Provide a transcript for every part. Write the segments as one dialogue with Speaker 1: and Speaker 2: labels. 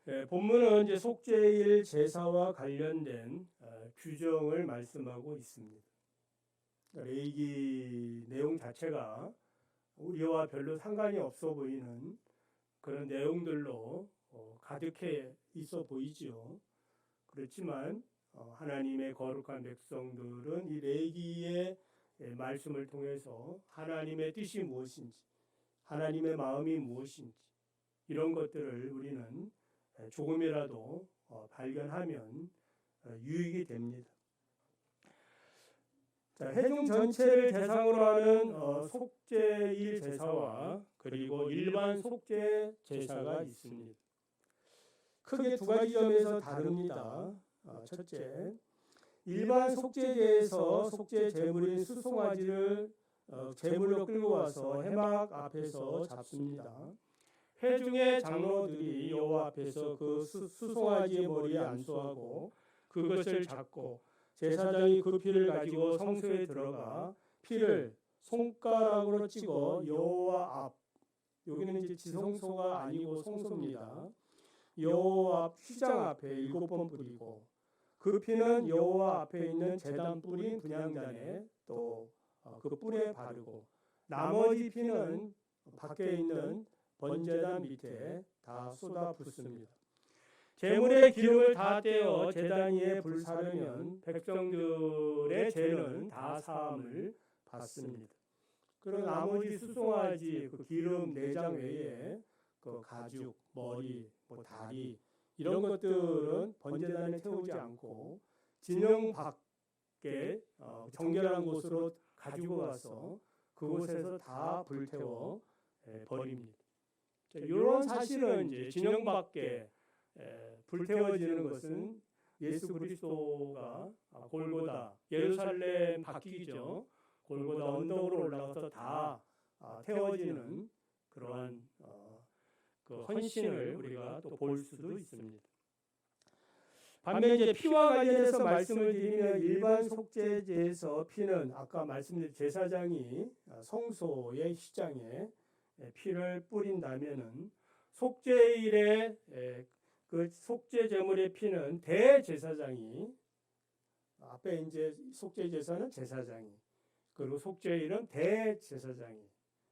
Speaker 1: 본문은 이제 속죄일 제사와 관련된 규정을 말씀하고 있습니다. 레위기 내용 자체가 우리와 별로 상관이 없어 보이는 그런 내용들로 가득해 있어 보이지요. 그렇지만 하나님의 거룩한 백성들은 이 레위기의 말씀을 통해서 하나님의 뜻이 무엇인지, 하나님의 마음이 무엇인지 이런 것들을 우리는 조금이라도 발견하면 유익이 됩니다. 자, 회중 전체를 대상으로 하는 속죄일 제사와 그리고 일반 속죄 제사가 있습니다. 크게 두 가지 점에서 다릅니다. 첫째, 일반 속죄제에서 속죄 제물인 수송아지를 제물로 끌고 와서 회막 앞에서 잡습니다. 회중의 장로들이 여호와 앞에서 그 수송아지의 머리에 안수하고 그것을 잡고 제사장이 그 피를 가지고 성소에 들어가 피를 손가락으로 찍어 여호와 앞, 여기는 이제 지성소가 아니고 성소입니다. 여호와 앞 휘장 앞에 7번 뿌리고 그 피는 여호와 앞에 있는 제단 뿌린 분향단에 또 그 뿔에 바르고 나머지 피는 밖에 있는 번제단 밑에 다 쏟아 붓습니다. 제물의 기름을 다 떼어 제단 위에 불사르면 백성들의 죄는 다 사함을 받습니다. 그리고 나머지 수송아지 그 기름 내장 외에 그 가죽, 머리, 다리 이런 것들은 번제단에 태우지 않고 진영 밖에 정결한 곳으로 가지고 가서 그곳에서 다 불태워 버립니다. 이런 사실은 이제 진영 밖에 불태워지는 것은 예수 그리스도가 골고다 예루살렘 바뀌죠. 골고다 언덕으로 올라가서 다 태워지는 그러한 그 헌신을 우리가 또 볼 수도 있습니다. 반면에 이제 피와 관련해서 말씀을 드리면 일반 속죄제에서 피는 아까 말씀드린 제사장이 성소의 휘장에 피를 뿌린다면은 속죄일에 그 속죄 제물의 피는 대제사장이 앞에 이제 속죄 제사는 제사장이 그리고 속죄일은 대제사장이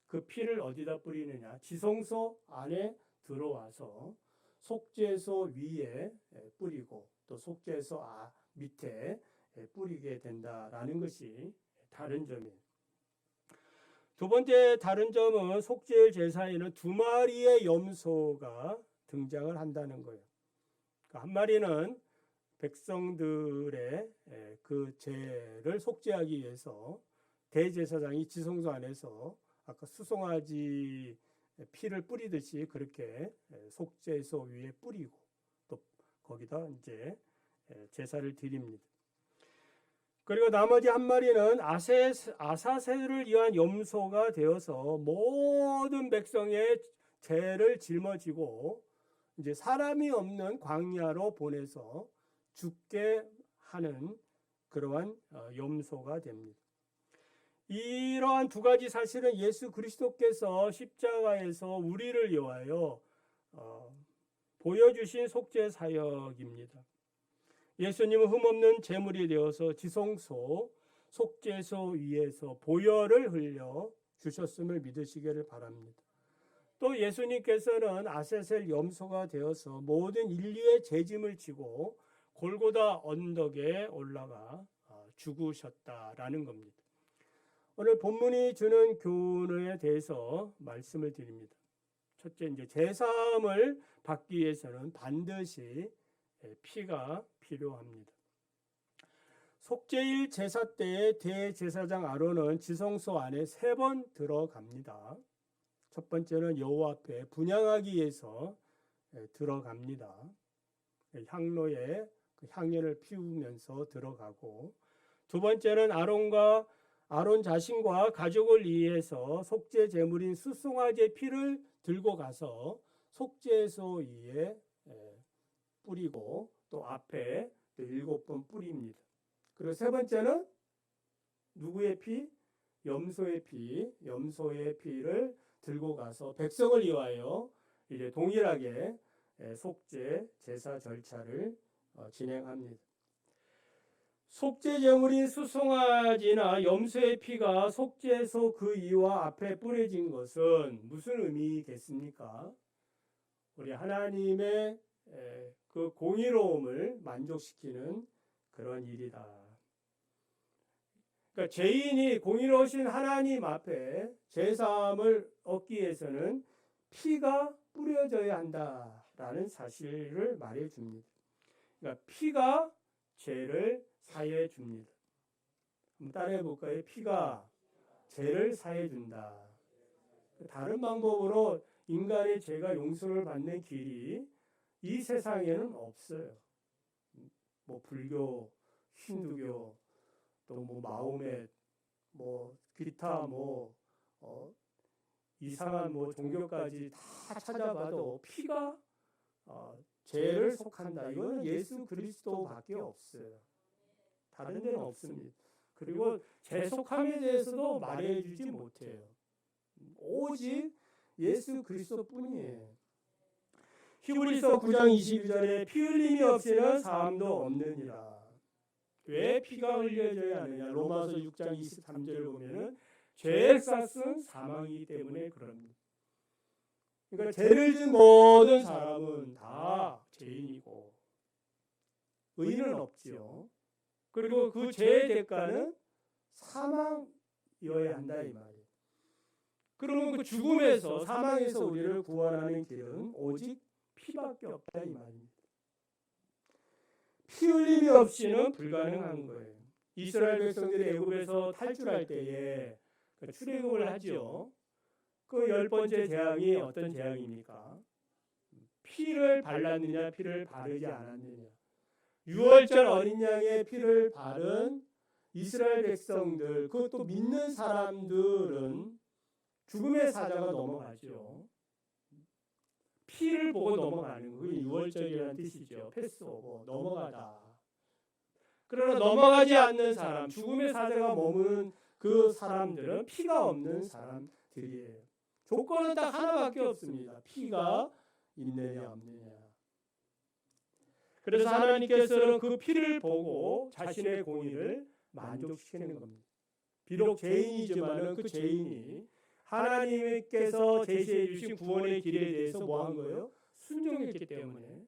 Speaker 1: 그 피를 어디다 뿌리느냐 지성소 안에 들어와서 속죄소 위에 뿌리고 또 속죄소 밑에 뿌리게 된다라는 것이 다른 점이에요. 두 번째 다른 점은 속죄일 제사에는 2마리의 염소가 등장을 한다는 거예요. 한 마리는 백성들의 그 죄를 속죄하기 위해서 대제사장이 지성소 안에서 아까 수송아지 피를 뿌리듯이 그렇게 속죄소 위에 뿌리고 또 거기다 이제 제사를 드립니다. 그리고 나머지 한 마리는 아사세를 위한 염소가 되어서 모든 백성의 죄를 짊어지고 이제 사람이 없는 광야로 보내서 죽게 하는 그러한 염소가 됩니다. 이러한 두 가지 사실은 예수 그리스도께서 십자가에서 우리를 위하여 보여주신 속죄 사역입니다. 예수님은 흠없는 제물이 되어서 지성소 속죄소 위에서 보혈을 흘려 주셨음을 믿으시기를 바랍니다. 또 예수님께서는 아세셀 염소가 되어서 모든 인류의 죄짐을 지고 골고다 언덕에 올라가 죽으셨다라는 겁니다. 오늘 본문이 주는 교훈에 대해서 말씀을 드립니다. 첫째, 이제 제사함을 받기 위해서는 반드시 피가 필요합니다. 속죄일 제사 때에 대제사장 아론은 지성소 안에 3번 들어갑니다. 첫 번째는 여호와 앞에 분향하기 위해서 들어갑니다. 향로에 그 향연을 피우면서 들어가고, 두 번째는 아론 자신과 가족을 위해서 속죄 제물인 수송아지의 피를 들고 가서 속죄소 위에 뿌리고 또 앞에 7번 뿌립니다. 그리고 세 번째는 누구의 피? 염소의 피를 들고 가서 백성을 위하여 이제 동일하게 속죄 제사 절차를 진행합니다. 속죄 제물인 수송아지나 염소의 피가 속죄소 그 이와 앞에 뿌려진 것은 무슨 의미겠습니까? 우리 하나님의 그 공의로움을 만족시키는 그런 일이다. 그러니까 죄인이 공의로우신 하나님 앞에 제사함을 얻기 위해서는 피가 뿌려져야 한다라는 사실을 말해 줍니다. 그러니까 피가 죄를 사해 줍니다. 한번 따라해 볼까요? 피가 죄를 사해 준다. 다른 방법으로 인간의 죄가 용서를 받는 길이 이 세상에는 없어요. 뭐 불교, 힌두교, 또 뭐 마호멧, 뭐 기타 이상한 종교까지 다 찾아봐도 피가 죄를 속한다. 이거는 예수 그리스도밖에 없어요. 다른 데는 없습니다. 그리고 죄 속함에 대해서도 말해주지 못해요. 오직 예수 그리스도뿐이에요. 히브리서 9장 22절에 피 흘림이 없이는 사함도 없느니라. 왜 피가 흘려져야 하느냐? 로마서 6장 23절 보면은 죄의 값은 사망이기 때문에 그럽니다. 그러니까 죄를 지은 모든 사람은 다 죄인이고 의인은 없지요. 그리고 그 죄의 대가는 사망이어야 한다 이 말이에요. 그러면 그 죽음에서 사망에서 우리를 구원하는 길은 오직 피밖에 없다 이 말입니다. 피 흘림이 없이는 불가능한 거예요. 이스라엘 백성들이 애굽에서 탈출할 때에 출애굽을 하죠. 그 10번째 재앙이 어떤 재앙입니까? 피를 발랐느냐 피를 바르지 않았느냐. 6월절 어린 양의 피를 바른 이스라엘 백성들, 그것도 믿는 사람들은 죽음의 사자가 넘어가죠. 피를 보고 넘어가는 거, 6월절이라는 뜻이죠. 패스오버, 넘어가다. 그러나 넘어가지 않는 사람, 죽음의 사자가 머무는 그 사람들은 피가 없는 사람들이에요. 조건은 딱 하나밖에 없습니다. 피가 있느냐 없느냐. 그래서 하나님께서는 그 피를 보고 자신의 공의를 만족시키는 겁니다. 비록 죄인이지만은 그 죄인이 하나님께서 제시해 주신 구원의 길에 대해서 뭐 한 거예요? 순종했기 때문에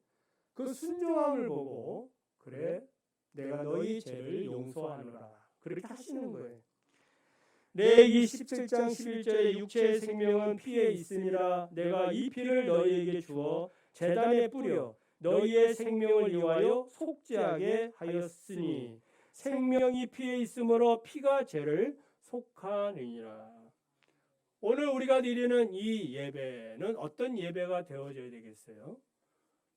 Speaker 1: 그 순종함을 보고 그래 내가 너희 죄를 용서하노라 그렇게 하시는 거예요. 레위기 17장 11절에 육체의 생명은 피에 있으니라 내가 이 피를 너희에게 주어 제단에 뿌려 너희의 생명을 위하여 속죄하게 하였으니 생명이 피에 있으므로 피가 죄를 속하느니라. 오늘 우리가 드리는 이 예배는 어떤 예배가 되어져야 되겠어요?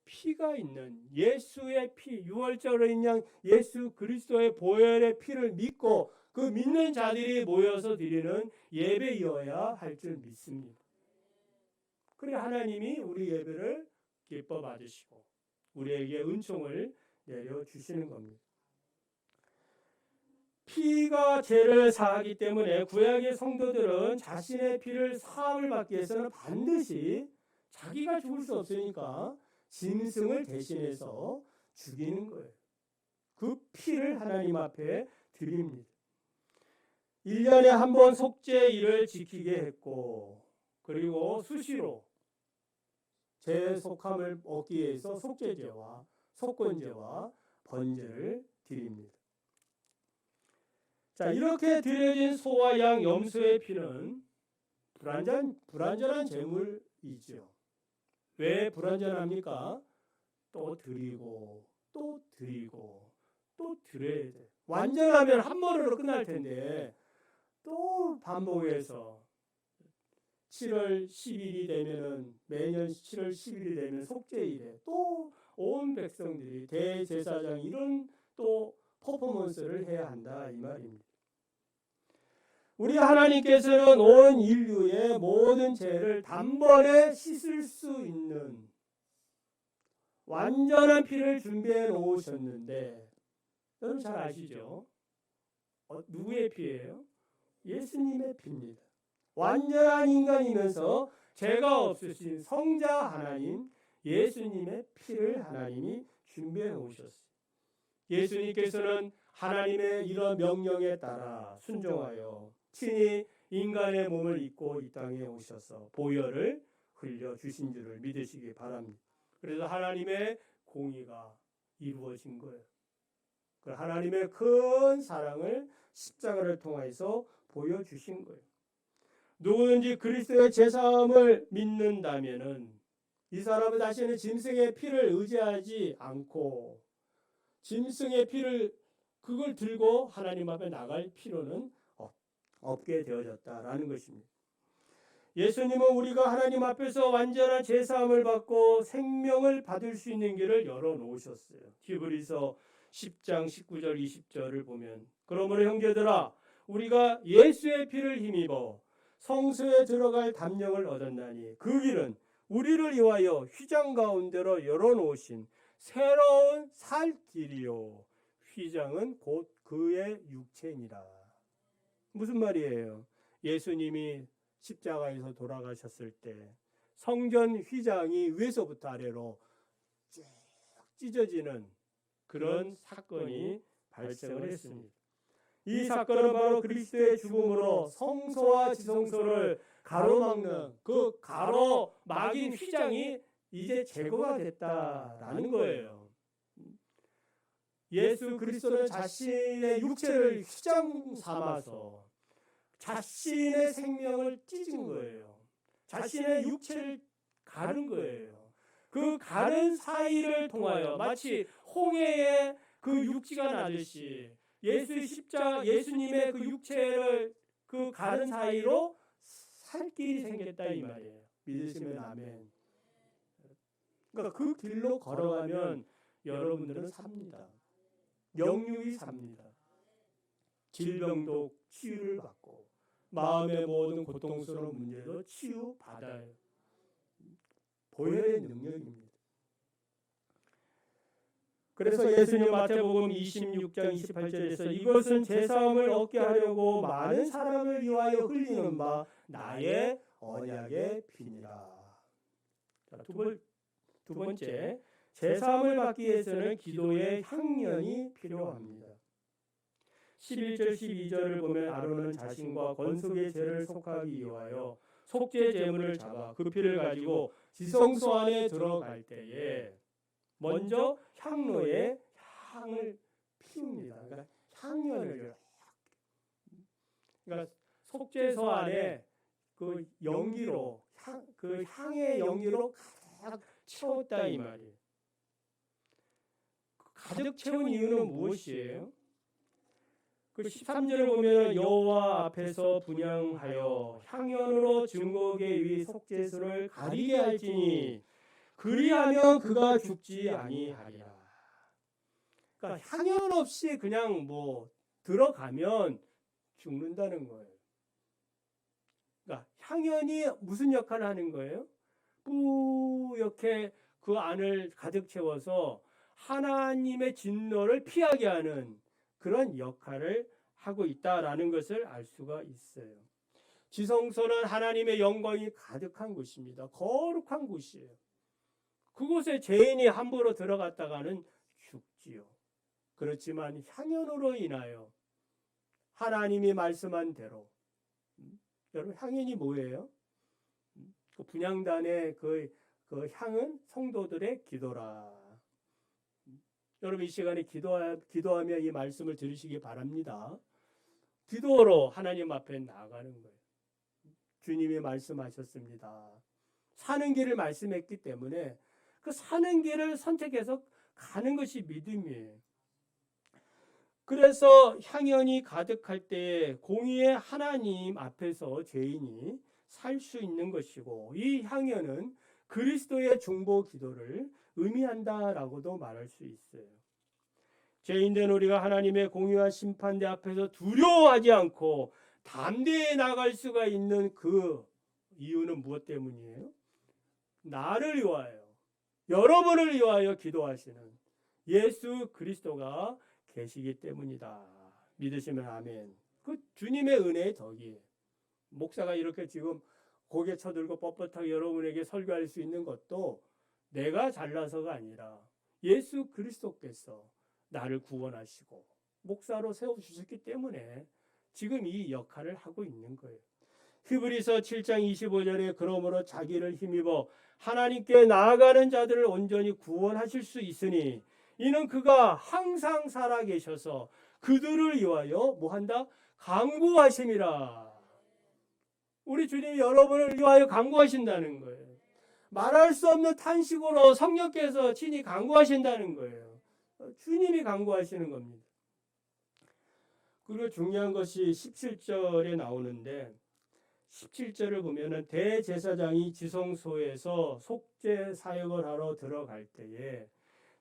Speaker 1: 피가 있는 예수의 피, 6월절 어린 양 예수 그리스도의 보혈의 피를 믿고 그 믿는 자들이 모여서 드리는 예배여야 할 줄 믿습니다. 그래 하나님이 우리 예배를 기뻐 받으시고 우리에게 은총을 내려주시는 겁니다. 피가 죄를 사하기 때문에 구약의 성도들은 자신의 피를 사함을 받기 위해서는 반드시 자기가 죽을 수 없으니까 짐승을 대신해서 죽이는 거예요. 그 피를 하나님 앞에 드립니다. 1년에 한 번 속죄일을 지키게 했고 그리고 수시로 죄 속함을 얻기 위해서 속죄제와 속건제와 번제를 드립니다. 자, 이렇게 드려진 소와 양 염소의 피는 불완전한 제물이죠. 왜 불완전합니까? 또 드리고 또 드리고 또 드려야 돼. 완전하면 한 번으로 끝날 텐데 또 반복해서 7월 10일이 되면은 매년 7월 10일이 되면 속죄일에 또 온 백성들이 대제사장 이런 또 퍼포먼스를 해야 한다 이 말입니다. 우리 하나님께서는 온 인류의 모든 죄를 단번에 씻을 수 있는 완전한 피를 준비해 놓으셨는데 여러분 잘 아시죠? 누구의 피예요? 예수님의 피입니다. 완전한 인간이면서 죄가 없으신 성자 하나님 예수님의 피를 하나님이 준비해 놓으셨어요. 예수님께서는 하나님의 이런 명령에 따라 순종하여 친히 인간의 몸을 입고 이 땅에 오셔서 보혈을 흘려 주신 줄을 믿으시기 바랍니다. 그래서 하나님의 공의가 이루어진 거예요. 그 하나님의 큰 사랑을 십자가를 통해서 보여주신 거예요. 누구든지 그리스도의 제사함을 믿는다면은 이 사람은 자신의 짐승의 피를 의지하지 않고 짐승의 피를 그걸 들고 하나님 앞에 나갈 필요는 없게 되어졌다라는 것입니다. 예수님은 우리가 하나님 앞에서 완전한 제사함을 받고 생명을 받을 수 있는 길을 열어놓으셨어요. 히브리서 10장 19절 20절을 보면 그러므로 형제들아 우리가 예수의 피를 힘입어 성소에 들어갈 담력을 얻었나니 그 길은 우리를 위하여 휘장 가운데로 열어놓으신 새로운 살 길이요 휘장은 곧 그의 육체니라. 무슨 말이에요? 예수님이 십자가에서 돌아가셨을 때 성전 휘장이 위에서부터 아래로 쭉 찢어지는 그런 사건이 발생을 했습니다. 이 사건은 바로 그리스도의 죽음으로 성소와 지성소를 가로막는 그 가로막인 휘장이 이제 제거가 됐다라는 거예요. 예수 그리스도는 자신의 육체를 휘장 삼아서 자신의 생명을 찢은 거예요. 자신의 육체를 가른 거예요. 그 가른 사이를 통하여 마치 홍해에 그 육지가 나듯이 예수님의 그 육체를 그 가른 사이로 살 길이 생겼다 이 말이에요. 믿으시면 아멘. 그러니까 그 길로 걸어가면 여러분들은 삽니다. 영육이 삽니다. 질병도 치유를 받고 마음의 모든 고통스러운 문제도 치유받아요. 보혈의 능력입니다. 그래서 예수님 마태복음 26장 28절에서 이것은 제사함을 얻게 하려고 많은 사람을 위하여 흘리는 바 나의 언약의 피니라. 두 번째, 제사함을 받기 위해서는 기도의 향연이 필요합니다. 11절 12절을 보면 아론은 자신과 권속의 죄를 속하기 위하여 속죄 제물을 잡아 그 피를 가지고 지성소 안에 들어갈 때에 먼저 향로에 향을 피웁니다. 그러니까 향연을 그러니까 속죄소 안에 그 연기로 그 향의 연기로 가득 채웠다 이 말이에요. 가득 채운 이유는 무엇이에요? 그 13절을 보면 여호와 앞에서 분향하여 향연으로 증거계 위 속죄소를 가리게 할지니 그리하면 그가 죽지 아니하리라. 그러니까 향연 없이 그냥 뭐 들어가면 죽는다는 거예요. 그러니까 향연이 무슨 역할을 하는 거예요? 뿌옇게 그 안을 가득 채워서 하나님의 진노를 피하게 하는 그런 역할을 하고 있다라는 것을 알 수가 있어요. 지성소는 하나님의 영광이 가득한 곳입니다. 거룩한 곳이에요. 그곳에 죄인이 함부로 들어갔다가는 죽지요. 그렇지만 향연으로 인하여 하나님이 말씀한 대로 여러분 향연이 뭐예요? 그 분향단의 그 향은 성도들의 기도라. 여러분 이 시간에 기도하며 이 말씀을 들으시기 바랍니다. 기도로 하나님 앞에 나아가는 거예요. 주님이 말씀하셨습니다. 사는 길을 말씀했기 때문에 그 사는 길을 선택해서 가는 것이 믿음이에요. 그래서 향연이 가득할 때 공의의 하나님 앞에서 죄인이 살 수 있는 것이고 이 향연은 그리스도의 중보 기도를 의미한다라고도 말할 수 있어요. 죄인된 우리가 하나님의 공의와 심판대 앞에서 두려워하지 않고 담대히 나갈 수가 있는 그 이유는 무엇 때문이에요? 나를 위하여, 여러분을 위하여 기도하시는 예수 그리스도가 계시기 때문이다. 믿으시면 아멘. 그 주님의 은혜의 덕이에요. 목사가 이렇게 지금 고개 쳐들고 뻣뻣하게 여러분에게 설교할 수 있는 것도 내가 잘나서가 아니라 예수 그리스도께서 나를 구원하시고 목사로 세워주셨기 때문에 지금 이 역할을 하고 있는 거예요. 히브리서 7장 25절에 그러므로 자기를 힘입어 하나님께 나아가는 자들을 온전히 구원하실 수 있으니 이는 그가 항상 살아계셔서 그들을 위하여 뭐한다? 간구하심이라. 우리 주님이 여러분을 위하여 간구하신다는 거예요. 말할 수 없는 탄식으로 성령께서 친히 간구하신다는 거예요. 주님이 간구하시는 겁니다. 그리고 중요한 것이 17절에 나오는데 17절을 보면은 대제사장이 지성소에서 속죄 사역을 하러 들어갈 때에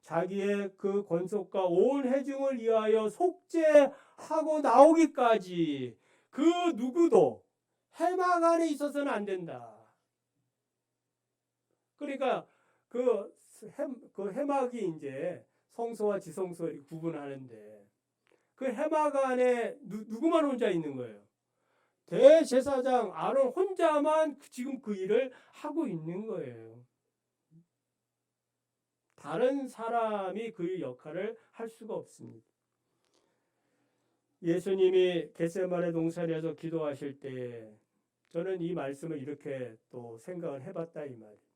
Speaker 1: 자기의 그 권속과 온 회중을 위하여 속죄하고 나오기까지 그 누구도 해막 안에 있어서는 안 된다. 그러니까 그 해막이 이제 성소와 지성소를 구분하는데 그 해막 안에 누구만 혼자 있는 거예요. 대제사장 아론 혼자만 지금 그 일을 하고 있는 거예요. 다른 사람이 그 역할을 할 수가 없습니다. 예수님이 겟세마네 동산에서 기도하실 때 저는 이 말씀을 이렇게 또 생각을 해봤다 이 말이에요.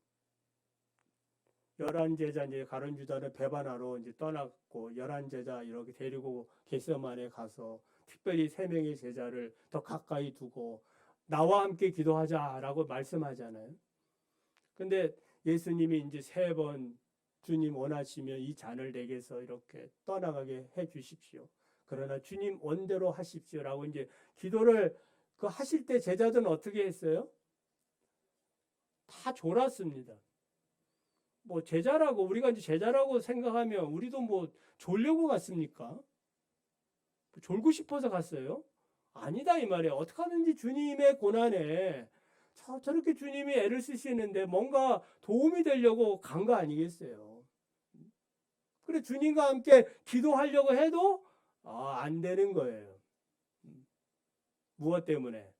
Speaker 1: 11제자 이제 가룟 유다를 배반하러 이제 떠났고 11제자 이렇게 데리고 겟세마네 가서 특별히 3명의 제자를 더 가까이 두고 나와 함께 기도하자라고 말씀하잖아요. 근데 예수님이 이제 3번 주님 원하시면 이 잔을 내게서 이렇게 떠나가게 해 주십시오. 그러나 주님 원대로 하십시오라고 이제 기도를 그 하실 때 제자들은 어떻게 했어요? 다 졸았습니다. 뭐 제자라고 우리가 이제 제자라고 생각하면 우리도 뭐 졸려고 갔습니까? 졸고 싶어서 갔어요? 아니다 이 말이에요. 어떻게 하든지 주님의 고난에 저렇게 주님이 애를 쓰시는데 뭔가 도움이 되려고 간 거 아니겠어요? 그래 주님과 함께 기도하려고 해도 안 되는 거예요. 무엇 때문에?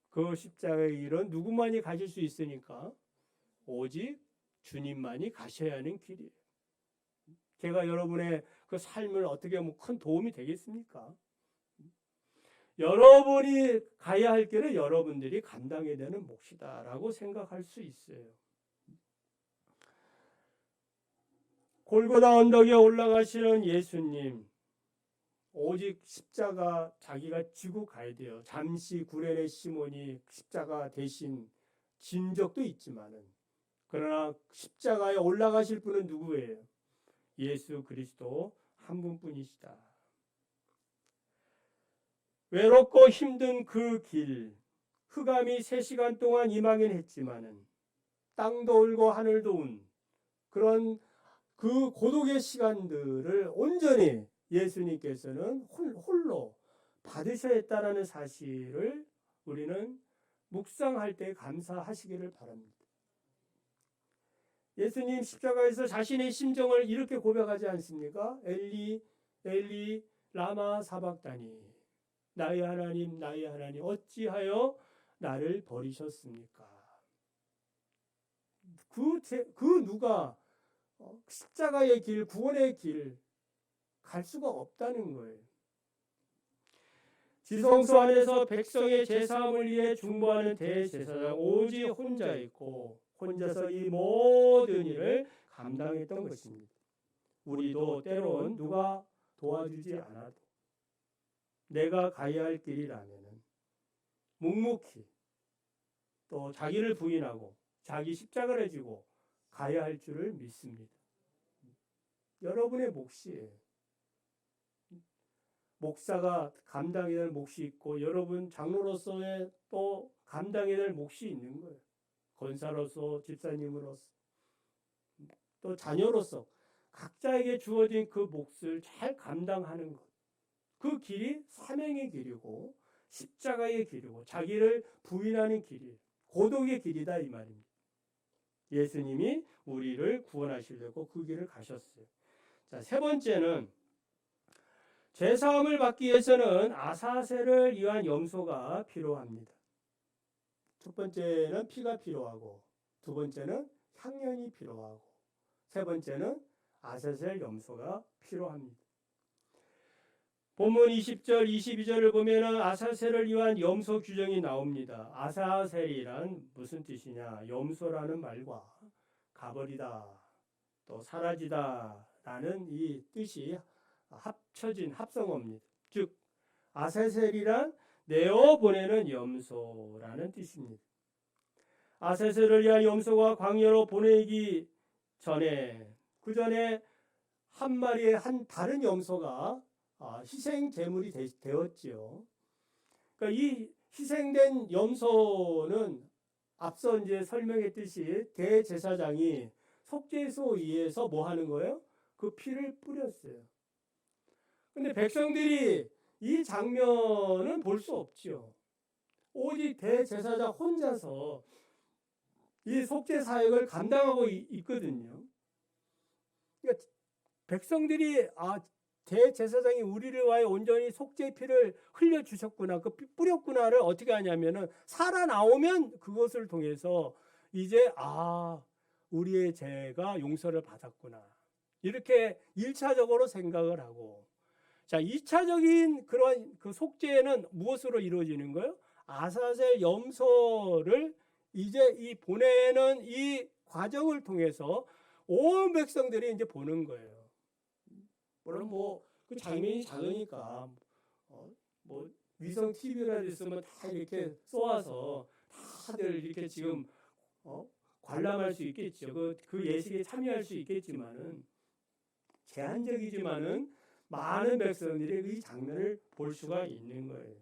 Speaker 1: 그 십자가의 일은 누구만이 가실 수 있으니까 오직 주님만이 가셔야 하는 길이에요. 제가 여러분의 그 삶을 어떻게 하면 큰 도움이 되겠습니까? 여러분이 가야 할 길은 여러분들이 감당해야 되는 몫이다라고 생각할 수 있어요. 골고다 언덕에 올라가시는 예수님, 오직 십자가 자기가 지고 가야 돼요. 잠시 구레네 시몬이 십자가 대신 진 적도 있지만은 그러나 십자가에 올라가실 분은 누구예요? 예수 그리스도 한 분뿐이시다. 외롭고 힘든 그 길, 흑암이 3시간 동안 임하긴 했지만은 땅도 울고 하늘도 운 그런 그 고독의 시간들을 온전히 예수님께서는 홀로 받으셔야 했다라는 사실을 우리는 묵상할 때 감사하시기를 바랍니다. 예수님 십자가에서 자신의 심정을 이렇게 고백하지 않습니까? 엘리 엘리 라마 사박다니 나의 하나님 어찌하여 나를 버리셨습니까? 그 누가 십자가의 길 구원의 길 갈 수가 없다는 거예요. 지성소 안에서 백성의 제사함을 위해 중보하는 대제사장 오직 혼자 있고 혼자서 이 모든 일을 감당했던 것입니다. 우리도 때론 누가 도와주지 않아도 내가 가야 할 길이라면 묵묵히 또 자기를 부인하고 자기 십자가를 지고 가야 할 줄을 믿습니다. 여러분의 몫이에요. 목사가 감당해야 할 몫이 있고 여러분 장로로서의 또 감당해야 할 몫이 있는 거예요. 권사로서 집사님으로서 또 자녀로서 각자에게 주어진 그 몫을 잘 감당하는 것. 그 길이 사명의 길이고 십자가의 길이고 자기를 부인하는 길이에요. 고독의 길이다 이 말입니다. 예수님이 우리를 구원하시려고 그 길을 가셨어요. 자, 3번째는 죄사함을 받기 위해서는 아사셀을 위한 염소가 필요합니다. 첫 번째는 피가 필요하고 두 번째는 향연이 필요하고 세 번째는 아사셀 염소가 필요합니다. 본문 20절, 22절을 보면은 아사셀을 위한 염소 규정이 나옵니다. 아사셀이란 무슨 뜻이냐? 염소라는 말과 가버리다, 또 사라지다 라는 이 뜻이 합쳐진 합성어입니다. 즉 아사셀이란 내어 보내는 염소라는 뜻입니다. 아사셀을 위한 염소가 광야로 보내기 전에, 그 전에 한 마리의 한 다른 염소가 희생 제물이 되었지요. 그러니까 이 희생된 염소는 앞서 이제 설명했듯이 대제사장이 속죄소 위에서 뭐 하는 거예요? 그 피를 뿌렸어요. 근데 백성들이 이 장면은 볼 수 없죠. 오직 대제사장 혼자서 이 속죄 사역을 감당하고 있거든요. 그러니까 백성들이 대제사장이 우리를 위하여 온전히 속죄의 피를 흘려주셨구나, 그 뿌렸구나를 어떻게 하냐면은 살아나오면 그것을 통해서 이제 우리의 죄가 용서를 받았구나, 이렇게 1차적으로 생각을 하고, 자 2차적인 그런 그 속죄는 무엇으로 이루어지는 거예요? 아사셀 염소를 이제 이 보내는 이 과정을 통해서 온 백성들이 이제 보는 거예요. 물론 그 장면이 작으니까 위성 TV라도 있으면 다 이렇게 쏘아서 다들 이렇게 지금 관람할 수 있겠죠. 그 예식에 참여할 수 있겠지만은 제한적이지만은 많은 백성들이 이 장면을 볼 수가 있는 거예요.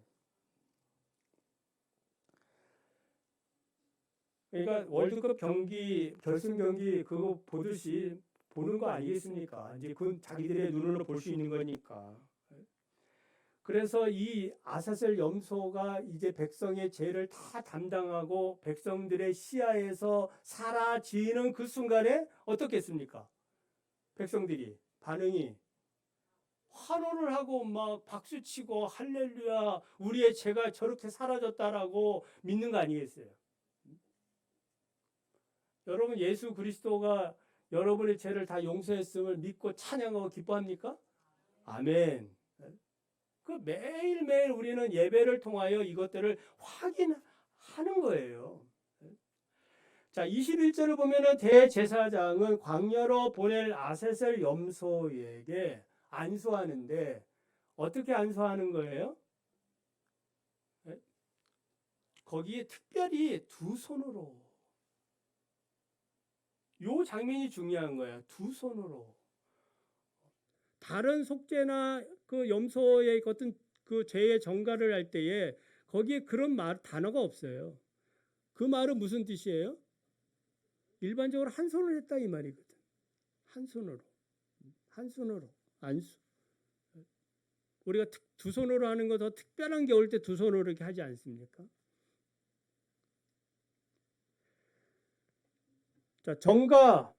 Speaker 1: 그러니까 월드컵 경기, 결승 경기 그거 보듯이 보는 거 아니겠습니까? 이제 그 자기들의 눈으로 볼 수 있는 거니까. 그래서 이 아사셀 염소가 이제 백성의 죄를 다 담당하고 백성들의 시야에서 사라지는 그 순간에 어떻겠습니까? 백성들이 반응이 환호를 하고 막 박수치고 할렐루야, 우리의 죄가 저렇게 사라졌다라고 믿는 거 아니겠어요? 여러분, 예수 그리스도가 여러분의 죄를 다 용서했음을 믿고 찬양하고 기뻐합니까? 아멘. 그 매일매일 우리는 예배를 통하여 이것들을 확인하는 거예요. 자, 21절을 보면은 대제사장은 광야로 보낼 아사셀 염소에게 안수하는데 어떻게 안수하는 거예요? 거기에 특별히 두 손으로, 요 장면이 중요한 거예요. 두 손으로. 다른 속죄나 그 염소의 어떤 그 죄의 정가를 할 때에 거기에 그런 단어가 없어요. 그 말은 무슨 뜻이에요? 일반적으로 한 손을 했다 이 말이거든. 한 손으로. 한 손으로. 안수. 우리가 두 손으로 하는 거 더 특별한 게 올 때 두 손으로 이렇게 하지 않습니까? 자, 정가.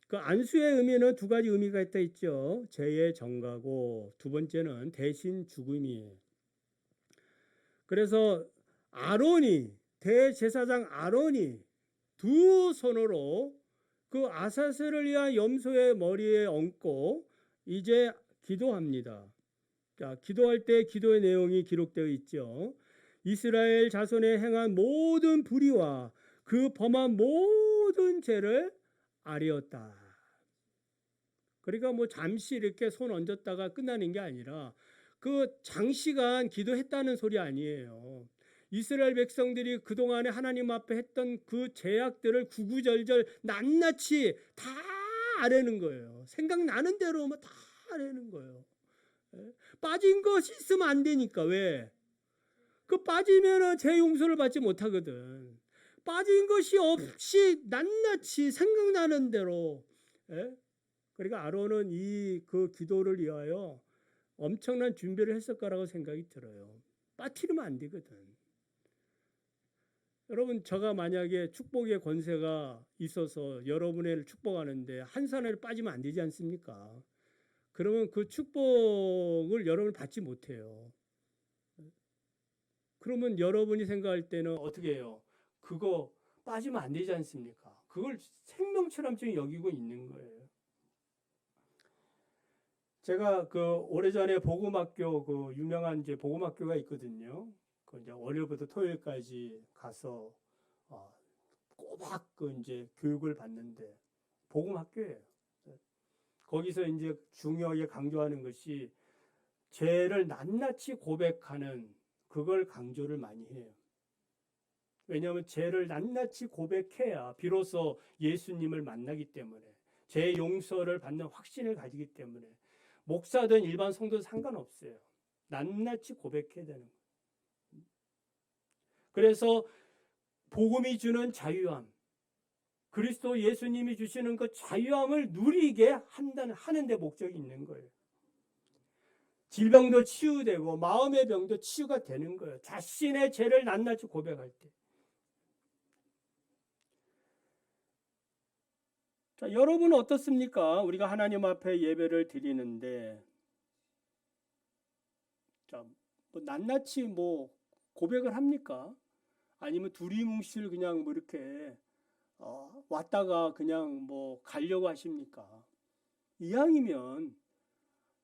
Speaker 1: 그 안수의 의미는 두 가지 의미가 있다 있죠. 죄의 정가고 두 번째는 대신 죽음이에요. 그래서 대제사장 아론이 두 손으로 그 아사셀을 위한 염소의 머리에 얹고 이제 기도합니다. 자, 기도할 때 기도의 내용이 기록되어 있죠. 이스라엘 자손의 행한 모든 불의와 그 범한 모든 죄를 아뢰었다. 그러니까 잠시 이렇게 손 얹었다가 끝나는 게 아니라 그 장시간 기도했다는 소리 아니에요. 이스라엘 백성들이 그동안에 하나님 앞에 했던 그 죄악들을 구구절절 낱낱이 다 아뢰는 거예요. 생각나는 대로 다 아뢰는 거예요. 빠진 것이 있으면 안 되니까. 왜? 그 빠지면은 죄 용서를 받지 못하거든. 빠진 것이 없이 낱낱이 생각나는 대로. 그러니까 아론은 그 기도를 위하여 엄청난 준비를 했을 거라고 생각이 들어요. 빠뜨리면 안 되거든. 여러분, 제가 만약에 축복의 권세가 있어서 여러분을 축복하는데 한 사람을 빠지면 안 되지 않습니까? 그러면 그 축복을 여러분이 받지 못해요. 그러면 여러분이 생각할 때는 어떻게 해요? 그거 빠지면 안 되지 않습니까? 그걸 생명처럼 지금 여기고 있는 거예요. 제가 그 오래전에 복음학교 그 유명한 이제 복음학교가 있거든요. 그 이제 월요일부터 토요일까지 가서 꼬박 그 이제 교육을 받는데 복음학교예요. 거기서 이제 중요하게 강조하는 것이 죄를 낱낱이 고백하는 그걸 강조를 많이 해요. 왜냐하면 죄를 낱낱이 고백해야 비로소 예수님을 만나기 때문에 죄 용서를 받는 확신을 가지기 때문에 목사든 일반 성도든 상관없어요. 낱낱이 고백해야 되는 거예요. 그래서 복음이 주는 자유함, 그리스도 예수님이 주시는 그 자유함을 누리게 하는 데 목적이 있는 거예요. 질병도 치유되고 마음의 병도 치유가 되는 거예요. 자신의 죄를 낱낱이 고백할 때. 자, 여러분은 어떻습니까? 우리가 하나님 앞에 예배를 드리는데, 자, 뭐 낱낱이 뭐 고백을 합니까? 아니면 두리뭉실 그냥 뭐 이렇게 왔다가 그냥 뭐 가려고 하십니까? 이왕이면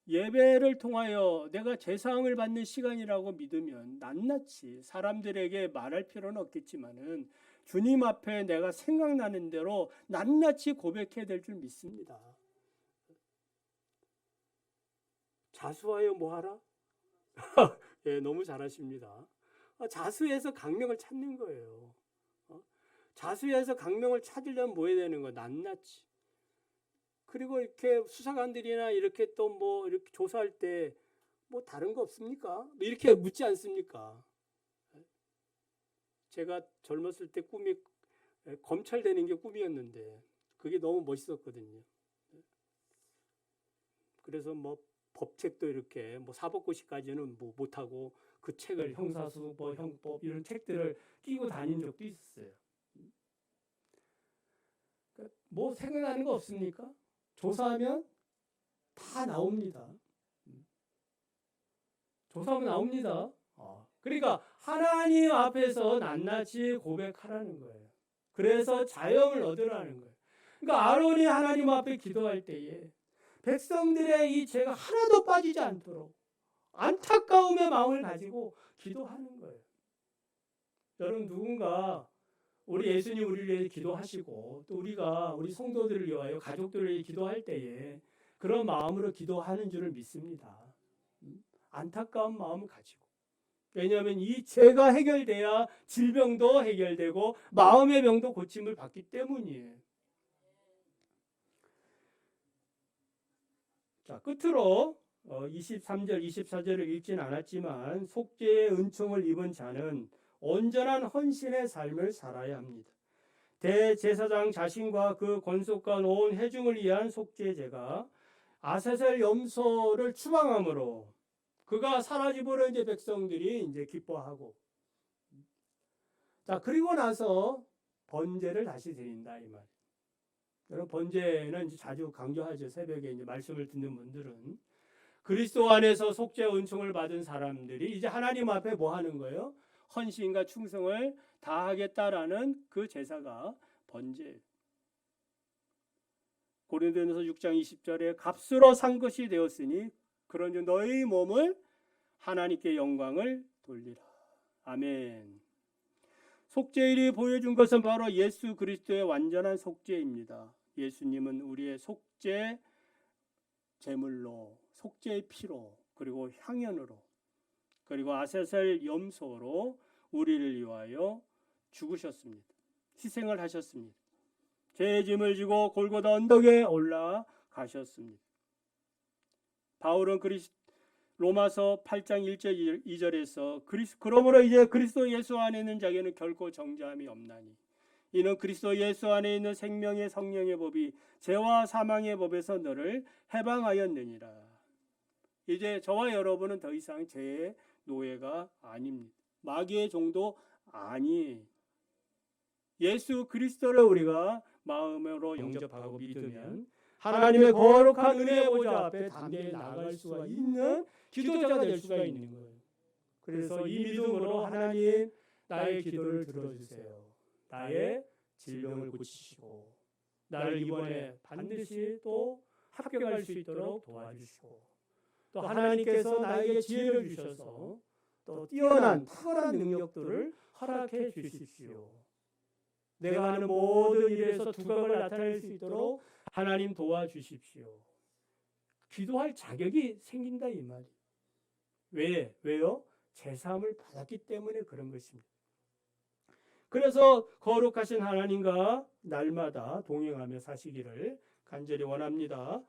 Speaker 1: 예배를 통하여 내가 제사함을 받는 시간이라고 믿으면 낱낱이 사람들에게 말할 필요는 없겠지만은 주님 앞에 내가 생각나는 대로 낱낱이 고백해야 될 줄 믿습니다. 자수하여 뭐하라? 예, 너무 잘하십니다. 자수해서 강명을 찾는 거예요. 자수해서 강명을 찾으려면 뭐 해야 되는 거야? 낱낱이. 그리고 이렇게 수사관들이나 이렇게 또 뭐 이렇게 조사할 때 뭐 다른 거 없습니까? 이렇게 묻지 않습니까? 제가 젊었을 때 꿈이 검찰 되는 게 꿈이었는데 그게 너무 멋있었거든요. 그래서 뭐 법책도 이렇게 뭐 사법고시까지는 뭐 못하고 그 책을 형사수법, 형법 이런 책들을 끼고 다닌 적도 있었어요. 뭐 생각나는 거 없습니까? 조사하면 다 나옵니다. 조사하면 나옵니다. 그러니까 하나님 앞에서 낱낱이 고백하라는 거예요. 그래서 자영을 얻으라는 거예요. 그러니까 아론이 하나님 앞에 기도할 때에 백성들의 이 죄가 하나도 빠지지 않도록 안타까움의 마음을 가지고 기도하는 거예요. 여러분 누군가 우리 예수님 우리를 위해 기도하시고 또 우리가 우리 성도들을 위하여 가족들을 위해 기도할 때에 그런 마음으로 기도하는 줄을 믿습니다. 안타까운 마음을 가지고. 왜냐하면 이 죄가 해결돼야 질병도 해결되고 마음의 병도 고침을 받기 때문이에요. 자, 끝으로 23절, 24절을 읽지는 않았지만 속죄의 은총을 입은 자는 온전한 헌신의 삶을 살아야 합니다. 대제사장 자신과 그 권속과 온 회중을 위한 속죄제가 아세셀 염소를 추방함으로 그가 사라짐으로 이제 백성들이 이제 기뻐하고, 자 그리고 나서 번제를 다시 드린다 이 말. 여러분 번제는 이제 자주 강조하죠. 새벽에 이제 말씀을 듣는 분들은 그리스도 안에서 속죄 은총을 받은 사람들이 이제 하나님 앞에 뭐 하는 거예요? 헌신과 충성을 다하겠다라는 그 제사가 번제. 고린도전서 6장 20절에 값으로 산 것이 되었으니 그런즉 너희 몸을 하나님께 영광을 돌리라. 아멘. 속죄일이 보여준 것은 바로 예수 그리스도의 완전한 속죄입니다. 예수님은 우리의 속죄 제물로, 속죄의 피로, 그리고 향연으로, 그리고 아세셀 염소로 우리를 위하여 죽으셨습니다. 희생을 하셨습니다. 죄의 짐을 지고 골고다 언덕에 올라가셨습니다. 바울은 로마서 8장 1절 2절에서 그러므로 이제 그리스도 예수 안에 있는 자에게는 결코 정죄함이 없나니 이는 그리스도 예수 안에 있는 생명의 성령의 법이 죄와 사망의 법에서 너를 해방하였느니라. 이제 저와 여러분은 더 이상 죄의 노예가 아닙니다. 마귀의 종도 아니에요. 예수 그리스도를 우리가 마음으로 영접하고 믿으면 하나님의 거룩한 은혜의 보좌 앞에 담대히 나아갈 수가 있는 기도자가 될 수가 있는 거예요. 그래서 이 믿음으로 하나님 나의 기도를 들어주세요. 나의 질병을 고치시고 나를 이번에 반드시 또 합격할 수 있도록 도와주시고 또 하나님께서 나에게 지혜를 주셔서 또 뛰어난 탁월한 능력들을 허락해 주십시오. 내가 하는 모든 일에서 두각을 나타낼 수 있도록 하나님 도와주십시오. 기도할 자격이 생긴다 이 말이. 왜요? 제사함을 받았기 때문에 그런 것입니다. 그래서 거룩하신 하나님과 날마다 동행하며 사시기를 간절히 원합니다.